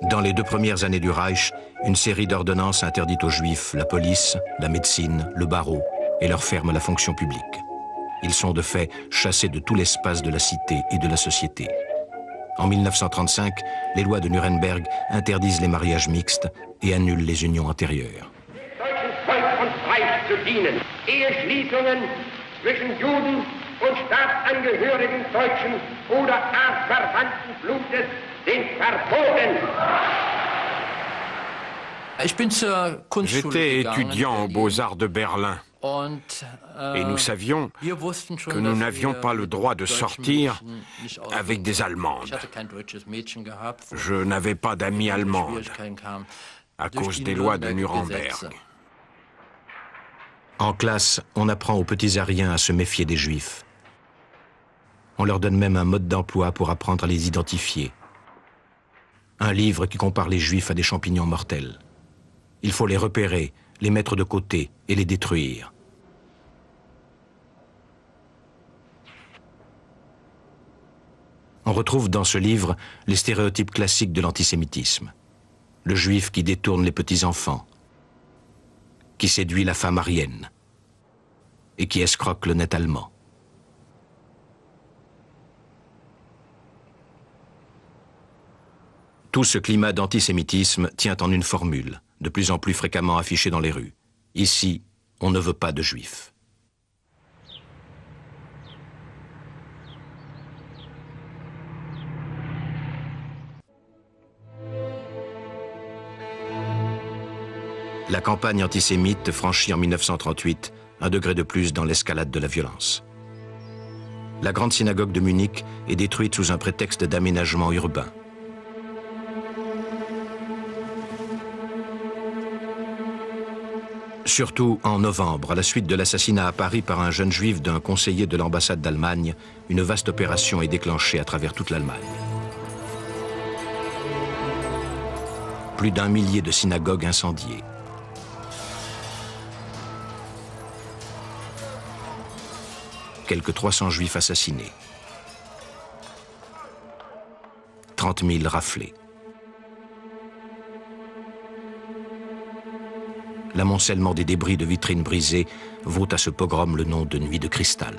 Dans les 2 premières années du Reich, une série d'ordonnances interdit aux Juifs la police, la médecine, le barreau et leur ferme la fonction publique. Ils sont de fait chassés de tout l'espace de la cité et de la société. En 1935, les lois de Nuremberg interdisent les mariages mixtes et annulent les unions antérieures. Zwischen Juden und Staatsangehörigen deutschen oder artverwandten Blutes sind verboten. J'étais étudiant aux Beaux-Arts de Berlin et nous savions que nous n'avions pas le droit de sortir avec des Allemandes. Je n'avais pas d'amies allemandes à cause des lois de Nuremberg. En classe, on apprend aux petits Ariens à se méfier des Juifs. On leur donne même un mode d'emploi pour apprendre à les identifier. Un livre qui compare les Juifs à des champignons mortels. Il faut les repérer, les mettre de côté et les détruire. On retrouve dans ce livre les stéréotypes classiques de l'antisémitisme. Le Juif qui détourne les petits-enfants, qui séduit la femme aryenne et qui escroque le net allemand. Tout ce climat d'antisémitisme tient en une formule, de plus en plus fréquemment affichée dans les rues. Ici, on ne veut pas de Juifs. La campagne antisémite franchit en 1938 un degré de plus dans l'escalade de la violence. La grande synagogue de Munich est détruite sous un prétexte d'aménagement urbain. Surtout en novembre, à la suite de l'assassinat à Paris par un jeune juif d'un conseiller de l'ambassade d'Allemagne, une vaste opération est déclenchée à travers toute l'Allemagne. Plus d'1 millier de synagogues incendiées. Quelques 300 juifs assassinés. 30 000 raflés. L'amoncellement des débris de vitrines brisées vaut à ce pogrom le nom de Nuit de cristal.